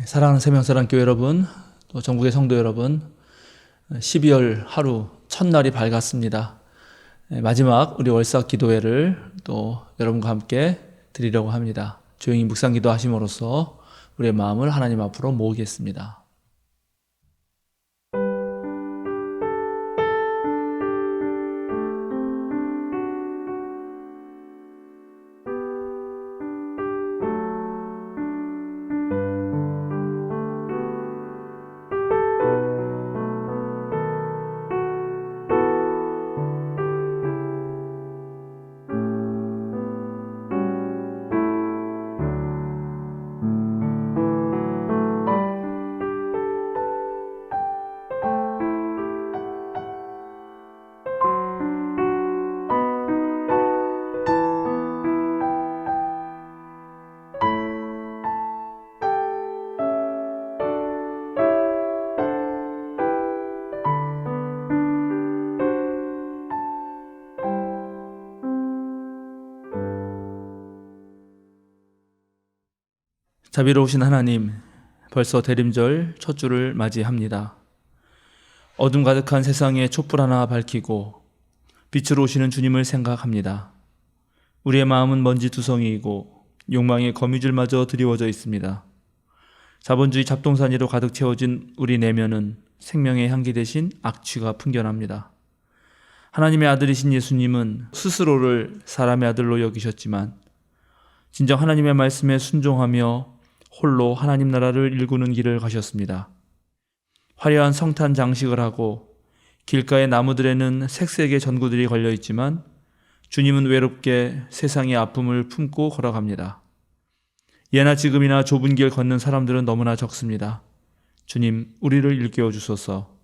사랑하는 세명사랑교회 여러분, 또 전국의 성도 여러분, 12월 하루 첫날이 밝았습니다. 마지막 우리 월삭 기도회를 또 여러분과 함께 드리려고 합니다. 조용히 묵상 기도하심으로써 우리의 마음을 하나님 앞으로 모으겠습니다. 자비로우신 하나님, 벌써 대림절 첫 주를 맞이합니다. 어둠 가득한 세상에 촛불 하나 밝히고 빛으로 오시는 주님을 생각합니다. 우리의 마음은 먼지투성이이고 욕망의 거미줄마저 드리워져 있습니다. 자본주의 잡동사니로 가득 채워진 우리 내면은 생명의 향기 대신 악취가 풍겨납니다. 하나님의 아들이신 예수님은 스스로를 사람의 아들로 여기셨지만 진정 하나님의 말씀에 순종하며 홀로 하나님 나라를 일구는 길을 가셨습니다. 화려한 성탄 장식을 하고 길가의 나무들에는 색색의 전구들이 걸려 있지만 주님은 외롭게 세상의 아픔을 품고 걸어갑니다. 예나 지금이나 좁은 길 걷는 사람들은 너무나 적습니다. 주님, 우리를 일깨워 주소서.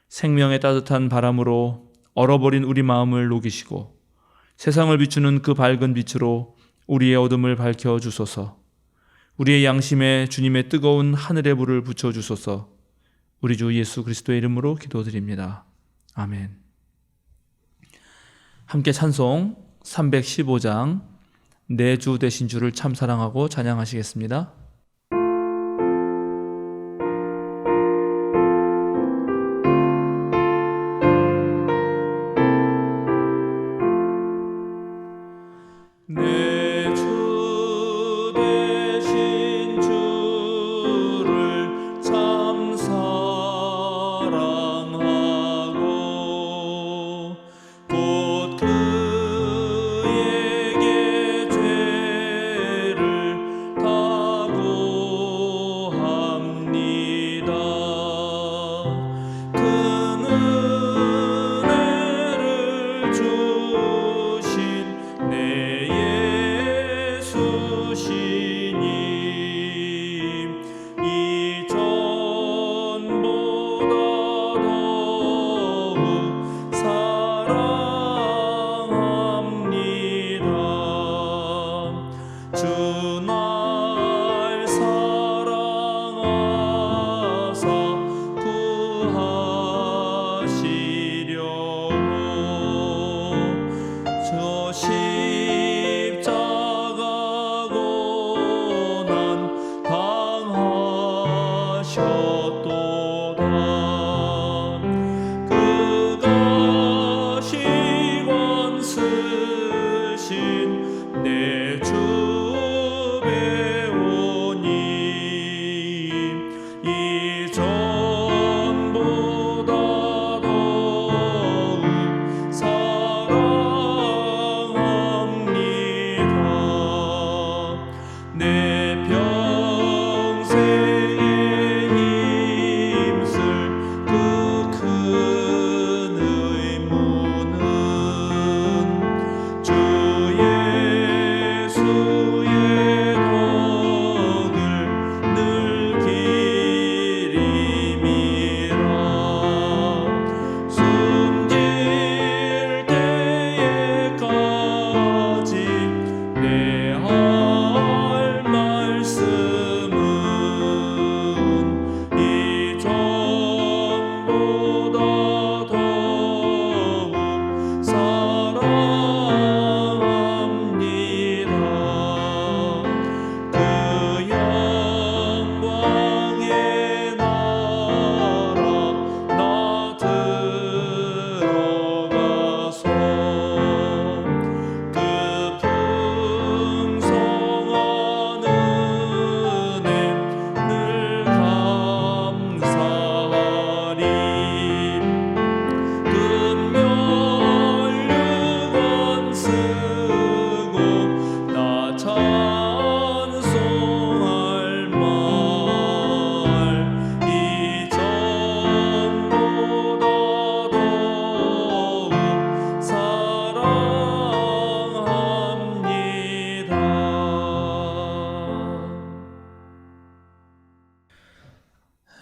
생명의 따뜻한 바람으로 얼어버린 우리 마음을 녹이시고 세상을 비추는 그 밝은 빛으로 우리의 어둠을 밝혀 주소서. 우리의 양심에 주님의 뜨거운 하늘의 불을 붙여주소서. 우리 주 예수 그리스도의 이름으로 기도드립니다. 아멘. 함께 찬송 315장 내 주 되신 주를 참 사랑하고 찬양하시겠습니다. 그에게 죄를 다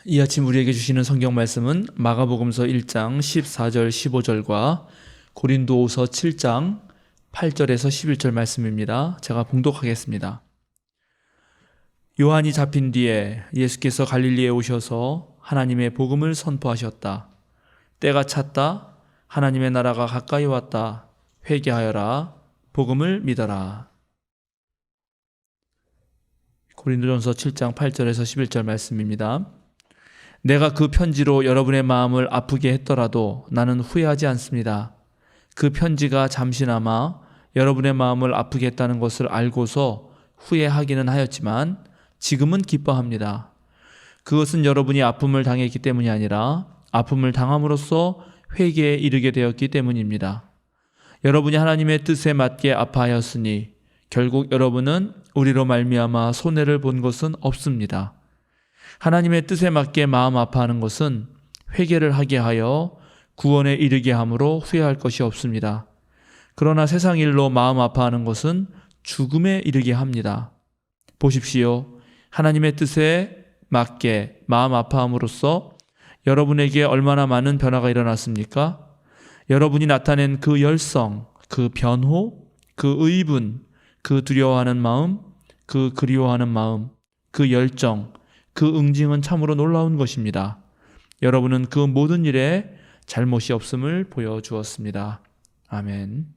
이 아침 우리에게 주시는 성경 말씀은 마가복음서 1장 14절 15절과 고린도후서 7장 8절에서 11절 말씀입니다. 제가 봉독하겠습니다. 요한이 잡힌 뒤에 예수께서 갈릴리에 오셔서 하나님의 복음을 선포하셨다. 때가 찼다. 하나님의 나라가 가까이 왔다. 회개하여라. 복음을 믿어라. 고린도전서 7장 8절에서 11절 말씀입니다. 내가 그 편지로 여러분의 마음을 아프게 했더라도 나는 후회하지 않습니다. 그 편지가 잠시나마 여러분의 마음을 아프게 했다는 것을 알고서 후회하기는 하였지만 지금은 기뻐합니다. 그것은 여러분이 아픔을 당했기 때문이 아니라 아픔을 당함으로써 회개에 이르게 되었기 때문입니다. 여러분이 하나님의 뜻에 맞게 아파하였으니 결국 여러분은 우리로 말미암아 손해를 본 것은 없습니다. 하나님의 뜻에 맞게 마음 아파하는 것은 회개를 하게 하여 구원에 이르게 함으로 후회할 것이 없습니다. 그러나 세상 일로 마음 아파하는 것은 죽음에 이르게 합니다. 보십시오. 하나님의 뜻에 맞게 마음 아파함으로써 여러분에게 얼마나 많은 변화가 일어났습니까? 여러분이 나타낸 그 열성, 그 변호, 그 의분, 그 두려워하는 마음, 그 그리워하는 마음, 그 열정, 그 응징은 참으로 놀라운 것입니다. 여러분은 그 모든 일에 잘못이 없음을 보여주었습니다. 아멘.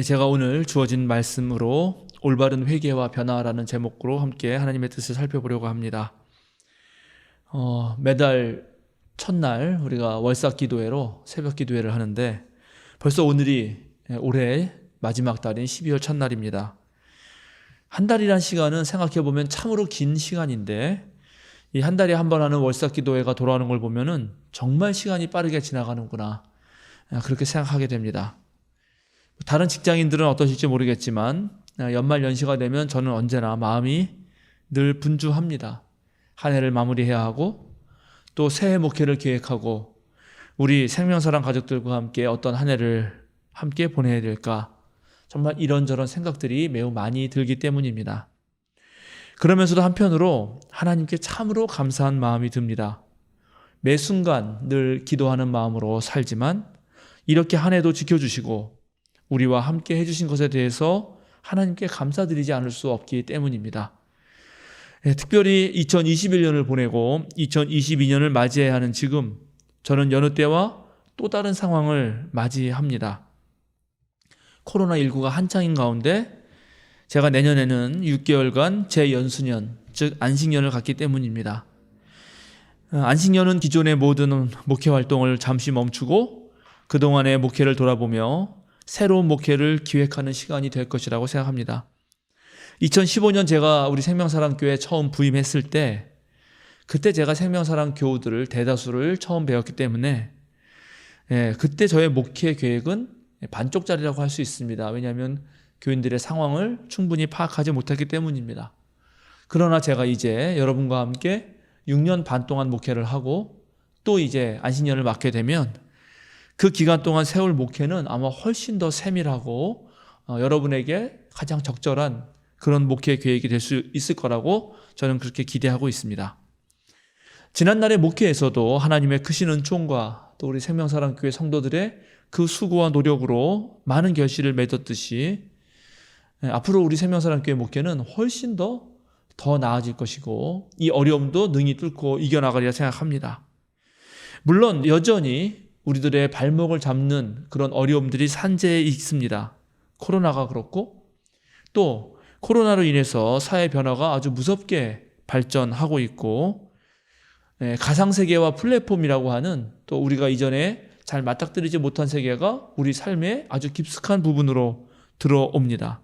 제가 오늘 주어진 말씀으로 올바른 회개와 변화라는 제목으로 함께 하나님의 뜻을 살펴보려고 합니다. 매달 첫날 우리가 월삭 기도회로 새벽 기도회를 하는데 벌써 오늘이 올해 마지막 달인 12월 첫날입니다. 한 달이란 시간은 생각해보면 참으로 긴 시간인데 이 한 달에 한 번 하는 월삭 기도회가 돌아오는 걸 보면은 정말 시간이 빠르게 지나가는구나 그렇게 생각하게 됩니다. 다른 직장인들은 어떠실지 모르겠지만 연말 연시가 되면 저는 언제나 마음이 늘 분주합니다. 한 해를 마무리해야 하고 또 새해 목회를 계획하고 우리 생명사랑 가족들과 함께 어떤 한 해를 함께 보내야 될까 정말 이런저런 생각들이 매우 많이 들기 때문입니다. 그러면서도 한편으로 하나님께 참으로 감사한 마음이 듭니다. 매 순간 늘 기도하는 마음으로 살지만 이렇게 한 해도 지켜주시고 우리와 함께 해주신 것에 대해서 하나님께 감사드리지 않을 수 없기 때문입니다. 특별히 2021년을 보내고 2022년을 맞이해야 하는 지금 저는 여느 때와 또 다른 상황을 맞이합니다. 코로나19가 한창인 가운데 제가 내년에는 6개월간 재연수년, 즉 안식년을 갖기 때문입니다. 안식년은 기존의 모든 목회 활동을 잠시 멈추고 그동안의 목회를 돌아보며 새로운 목회를 기획하는 시간이 될 것이라고 생각합니다. 2015년 제가 우리 생명사랑교회에 처음 부임했을 때 그때 제가 생명사랑 교우들을 대다수를 처음 배웠기 때문에 그때 저의 목회 계획은 반쪽짜리라고 할 수 있습니다. 왜냐하면 교인들의 상황을 충분히 파악하지 못했기 때문입니다. 그러나 제가 이제 여러분과 함께 6년 반 동안 목회를 하고 또 이제 안식년을 맞게 되면 그 기간 동안 세울 목회는 아마 훨씬 더 세밀하고 여러분에게 가장 적절한 그런 목회 계획이 될 수 있을 거라고 저는 그렇게 기대하고 있습니다. 지난날의 목회에서도 하나님의 크신 은총과 또 우리 생명사랑교회 성도들의 그 수고와 노력으로 많은 결실을 맺었듯이 앞으로 우리 생명사랑교회 목회는 훨씬 더 나아질 것이고 이 어려움도 능히 뚫고 이겨나가리라 생각합니다. 물론 여전히 우리들의 발목을 잡는 그런 어려움들이 산재해 있습니다. 코로나가 그렇고 또 코로나로 인해서 사회 변화가 아주 무섭게 발전하고 있고 가상세계와 플랫폼이라고 하는 또 우리가 이전에 잘 맞닥뜨리지 못한 세계가 우리 삶의 아주 깊숙한 부분으로 들어옵니다.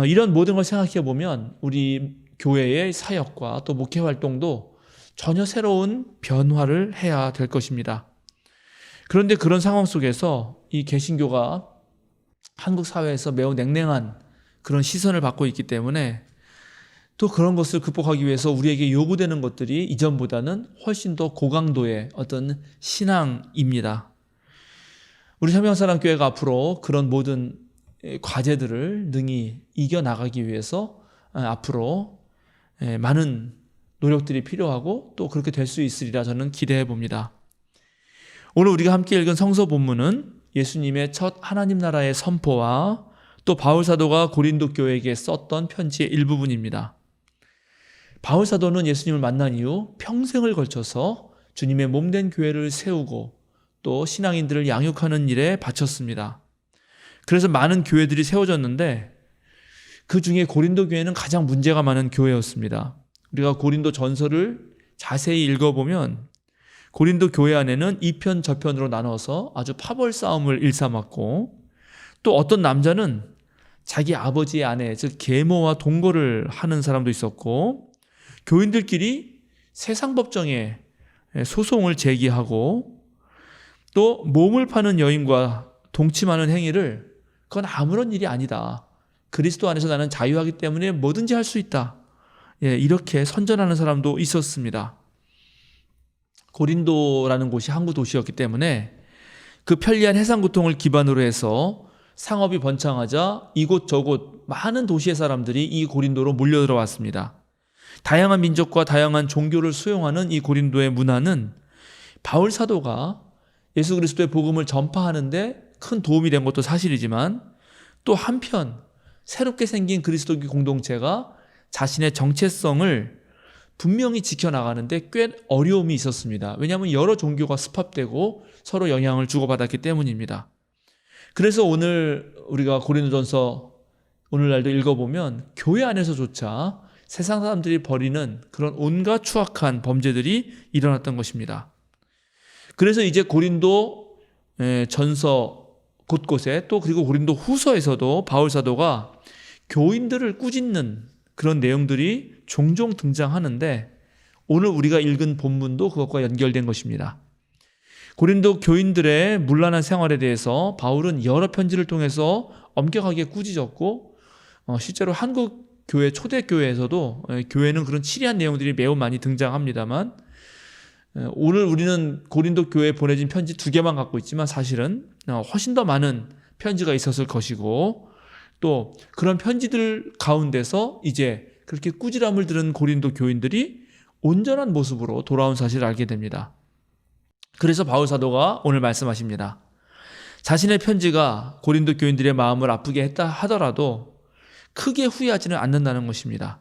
이런 모든 걸 생각해 보면 우리 교회의 사역과 또 목회 활동도 전혀 새로운 변화를 해야 될 것입니다. 그런데 그런 상황 속에서 이 개신교가 한국 사회에서 매우 냉랭한 그런 시선을 받고 있기 때문에 또 그런 것을 극복하기 위해서 우리에게 요구되는 것들이 이전보다는 훨씬 더 고강도의 어떤 신앙입니다. 우리 생명사랑교회가 앞으로 그런 모든 과제들을 능히 이겨나가기 위해서 앞으로 많은 노력들이 필요하고 또 그렇게 될 수 있으리라 저는 기대해 봅니다. 오늘 우리가 함께 읽은 성서 본문은 예수님의 첫 하나님 나라의 선포와 또 바울 사도가 고린도 교회에게 썼던 편지의 일부분입니다. 바울 사도는 예수님을 만난 이후 평생을 걸쳐서 주님의 몸된 교회를 세우고 또 신앙인들을 양육하는 일에 바쳤습니다. 그래서 많은 교회들이 세워졌는데 그 중에 고린도 교회는 가장 문제가 많은 교회였습니다. 우리가 고린도 전서를 자세히 읽어보면 고린도 교회 안에는 이편 저편으로 나눠서 아주 파벌 싸움을 일삼았고 또 어떤 남자는 자기 아버지의 아내 즉 계모와 동거를 하는 사람도 있었고 교인들끼리 세상 법정에 소송을 제기하고 또 몸을 파는 여인과 동침하는 행위를 그건 아무런 일이 아니다. 그리스도 안에서 나는 자유하기 때문에 뭐든지 할 수 있다. 이렇게 선전하는 사람도 있었습니다. 고린도라는 곳이 항구 도시였기 때문에 그 편리한 해상교통을 기반으로 해서 상업이 번창하자 이곳저곳 많은 도시의 사람들이 이 고린도로 몰려들어왔습니다. 다양한 민족과 다양한 종교를 수용하는 이 고린도의 문화는 바울 사도가 예수 그리스도의 복음을 전파하는데 큰 도움이 된 것도 사실이지만 또 한편 새롭게 생긴 그리스도교 공동체가 자신의 정체성을 분명히 지켜나가는데 꽤 어려움이 있었습니다. 왜냐하면 여러 종교가 수합되고 서로 영향을 주고받았기 때문입니다. 그래서 오늘 우리가 고린도전서 오늘날도 읽어보면 교회 안에서조차 세상 사람들이 벌이는 그런 온갖 추악한 범죄들이 일어났던 것입니다. 그래서 이제 고린도 전서 곳곳에 또 그리고 고린도 후서에서도 바울 사도가 교인들을 꾸짖는 그런 내용들이 종종 등장하는데 오늘 우리가 읽은 본문도 그것과 연결된 것입니다. 고린도 교인들의 문란한 생활에 대해서 바울은 여러 편지를 통해서 엄격하게 꾸짖었고 실제로 한국 교회 초대교회에서도 교회는 그런 치리한 내용들이 매우 많이 등장합니다만 오늘 우리는 고린도 교회에 보내진 편지 2개만 갖고 있지만 사실은 훨씬 더 많은 편지가 있었을 것이고 또 그런 편지들 가운데서 이제 그렇게 꾸지람을 들은 고린도 교인들이 온전한 모습으로 돌아온 사실을 알게 됩니다. 그래서 바울 사도가 오늘 말씀하십니다. 자신의 편지가 고린도 교인들의 마음을 아프게 했다 하더라도 크게 후회하지는 않는다는 것입니다.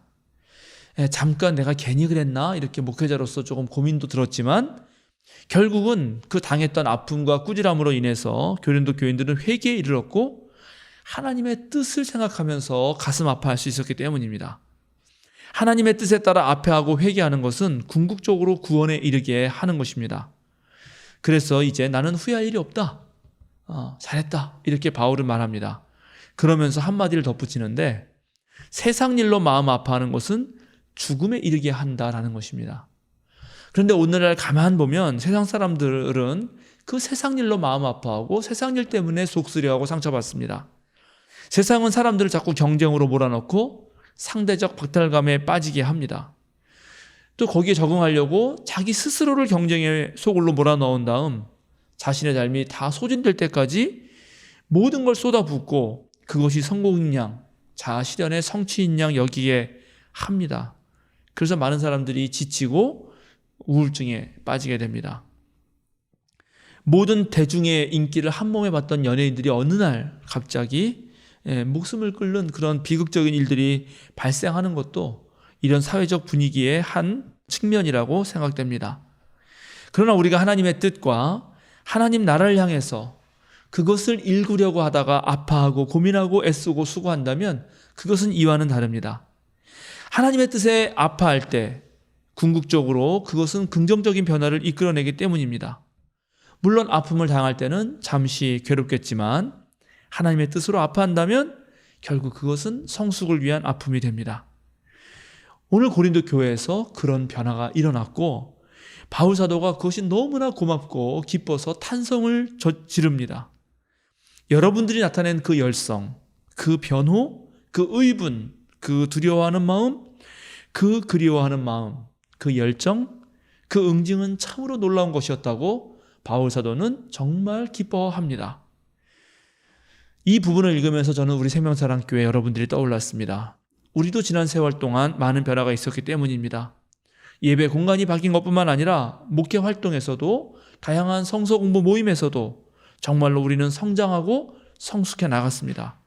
잠깐 내가 괜히 그랬나? 이렇게 목회자로서 조금 고민도 들었지만 결국은 그 당했던 아픔과 꾸지람으로 인해서 고린도 교인들은 회개에 이르렀고 하나님의 뜻을 생각하면서 가슴 아파할 수 있었기 때문입니다. 하나님의 뜻에 따라 앞에하고 회개하는 것은 궁극적으로 구원에 이르게 하는 것입니다. 그래서 이제 나는 후회할 일이 없다. 잘했다. 이렇게 바울은 말합니다. 그러면서 한마디를 덧붙이는데 세상 일로 마음 아파하는 것은 죽음에 이르게 한다라는 것입니다. 그런데 오늘날 가만 보면 세상 사람들은 그 세상 일로 마음 아파하고 세상 일 때문에 속쓰려하고 상처받습니다. 세상은 사람들을 자꾸 경쟁으로 몰아넣고 상대적 박탈감에 빠지게 합니다. 또 거기에 적응하려고 자기 스스로를 경쟁의 소굴로 몰아넣은 다음 자신의 삶이 다 소진될 때까지 모든 걸 쏟아붓고 그것이 성공인 양, 자아 실현의 성취인 양 여기에 합니다. 그래서 많은 사람들이 지치고 우울증에 빠지게 됩니다. 모든 대중의 인기를 한 몸에 받던 연예인들이 어느 날 갑자기 목숨을 끊는 그런 비극적인 일들이 발생하는 것도 이런 사회적 분위기의 한 측면이라고 생각됩니다. 그러나 우리가 하나님의 뜻과 하나님 나라를 향해서 그것을 일구려고 하다가 아파하고 고민하고 애쓰고 수고한다면 그것은 이와는 다릅니다. 하나님의 뜻에 아파할 때 궁극적으로 그것은 긍정적인 변화를 이끌어내기 때문입니다. 물론 아픔을 당할 때는 잠시 괴롭겠지만 하나님의 뜻으로 아파한다면 결국 그것은 성숙을 위한 아픔이 됩니다. 오늘 고린도 교회에서 그런 변화가 일어났고 바울 사도가 그것이 너무나 고맙고 기뻐서 탄성을 지릅니다. 여러분들이 나타낸 그 열성, 그 변호, 그 의분, 그 두려워하는 마음, 그 그리워하는 마음, 그 열정, 그 응징은 참으로 놀라운 것이었다고 바울 사도는 정말 기뻐합니다. 이 부분을 읽으면서 저는 우리 생명사랑교회 여러분들이 떠올랐습니다. 우리도 지난 세월 동안 많은 변화가 있었기 때문입니다. 예배 공간이 바뀐 것뿐만 아니라 목회 활동에서도 다양한 성서 공부 모임에서도 정말로 우리는 성장하고 성숙해 나갔습니다.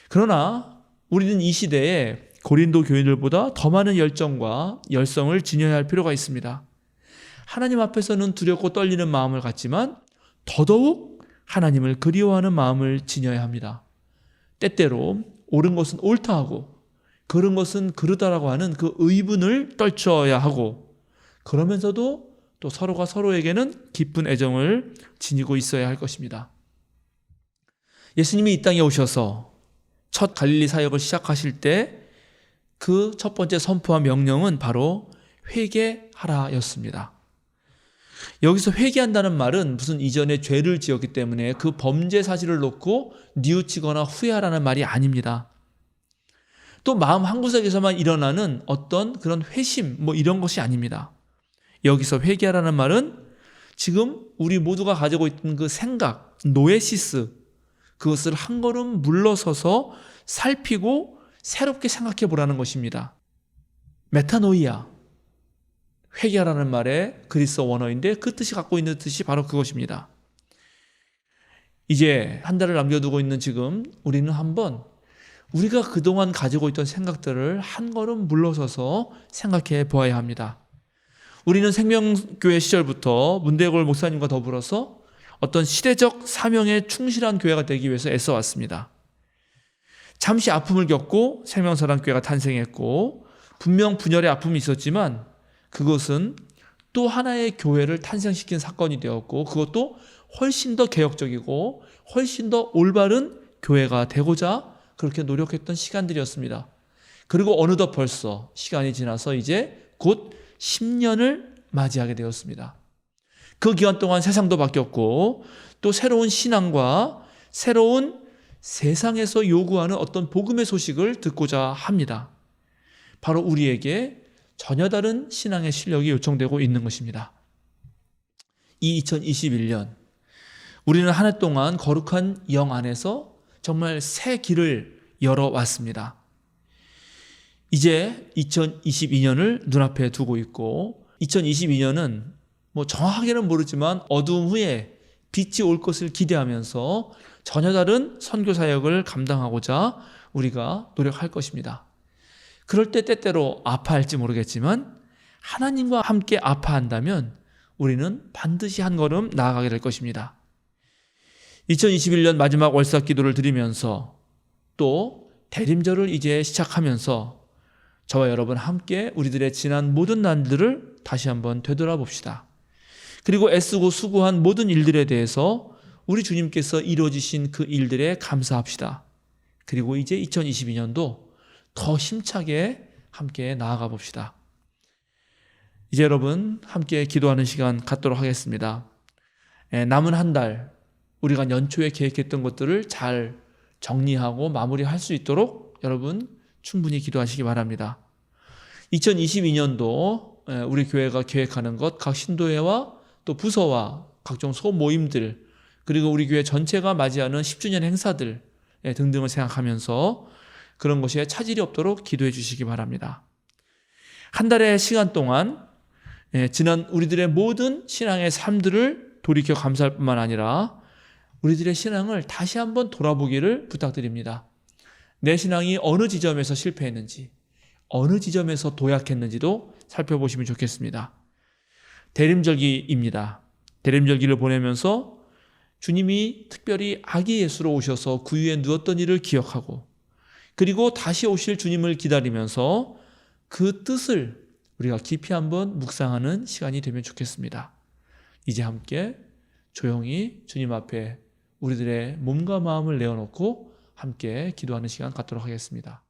그러나 우리는 이 시대에 고린도 교인들보다 더 많은 열정과 열성을 지녀야 할 필요가 있습니다. 하나님 앞에서는 두렵고 떨리는 마음을 갖지만 더더욱 하나님을 그리워하는 마음을 지녀야 합니다. 때때로 옳은 것은 옳다 하고 그른 것은 그르다라고 하는 그 의분을 떨쳐야 하고, 그러면서도 또 서로가 서로에게는 깊은 애정을 지니고 있어야 할 것입니다. 예수님이 이 땅에 오셔서 첫 갈릴리 사역을 시작하실 때 그 첫 번째 선포한 명령은 바로 회개하라였습니다. 여기서 회개한다는 말은 무슨 이전에 죄를 지었기 때문에 그 범죄 사실을 놓고 뉘우치거나 후회하라는 말이 아닙니다. 또 마음 한구석에서만 일어나는 어떤 그런 회심 이런 것이 아닙니다. 여기서 회개하라는 말은 지금 우리 모두가 가지고 있던 그 생각, 노에시스, 그것을 한 걸음 물러서서 살피고 새롭게 생각해 보라는 것입니다. 메타노이아, 회개하라는 말의 그리스어 원어인데 그 뜻이 갖고 있는 뜻이 바로 그것입니다. 이제 한 달을 남겨두고 있는 지금 우리는 한번 우리가 그동안 가지고 있던 생각들을 한 걸음 물러서서 생각해 보아야 합니다. 우리는 생명교회 시절부터 문대골 목사님과 더불어서 어떤 시대적 사명에 충실한 교회가 되기 위해서 애써왔습니다. 잠시 아픔을 겪고 생명사랑교회가 탄생했고 분명 분열의 아픔이 있었지만 그것은 또 하나의 교회를 탄생시킨 사건이 되었고 그것도 훨씬 더 개혁적이고 훨씬 더 올바른 교회가 되고자 그렇게 노력했던 시간들이었습니다. 그리고 어느덧 벌써 시간이 지나서 이제 곧 10년을 맞이하게 되었습니다. 그 기간 동안 세상도 바뀌었고 또 새로운 신앙과 새로운 세상에서 요구하는 어떤 복음의 소식을 듣고자 합니다. 바로 우리에게 전혀 다른 신앙의 실력이 요청되고 있는 것입니다. 이 2021년 우리는 한 해 동안 거룩한 영 안에서 정말 새 길을 열어왔습니다. 이제 2022년을 눈앞에 두고 있고 2022년은 정확하게는 모르지만 어두움 후에 빛이 올 것을 기대하면서 전혀 다른 선교 사역을 감당하고자 우리가 노력할 것입니다. 그럴 때 때때로 아파할지 모르겠지만 하나님과 함께 아파한다면 우리는 반드시 한 걸음 나아가게 될 것입니다. 2021년 마지막 월삭 기도를 드리면서 또 대림절을 이제 시작하면서 저와 여러분 함께 우리들의 지난 모든 날들을 다시 한번 되돌아봅시다. 그리고 애쓰고 수고한 모든 일들에 대해서 우리 주님께서 이루어지신 그 일들에 감사합시다. 그리고 이제 2022년도 더 힘차게 함께 나아가 봅시다. 이제 여러분 함께 기도하는 시간 갖도록 하겠습니다. 남은 한 달 우리가 연초에 계획했던 것들을 잘 정리하고 마무리할 수 있도록 여러분 충분히 기도하시기 바랍니다. 2022년도 우리 교회가 계획하는 것, 각 신도회와 또 부서와 각종 소모임들, 그리고 우리 교회 전체가 맞이하는 10주년 행사들 등등을 생각하면서 그런 것에 차질이 없도록 기도해 주시기 바랍니다. 한 달의 시간 동안 지난 우리들의 모든 신앙의 삶들을 돌이켜 감사할 뿐만 아니라 우리들의 신앙을 다시 한번 돌아보기를 부탁드립니다. 내 신앙이 어느 지점에서 실패했는지, 어느 지점에서 도약했는지도 살펴보시면 좋겠습니다. 대림절기입니다. 대림절기를 보내면서 주님이 특별히 아기 예수로 오셔서 구유에 누웠던 일을 기억하고 그리고 다시 오실 주님을 기다리면서 그 뜻을 우리가 깊이 한번 묵상하는 시간이 되면 좋겠습니다. 이제 함께 조용히 주님 앞에 우리들의 몸과 마음을 내어놓고 함께 기도하는 시간 갖도록 하겠습니다.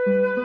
thank you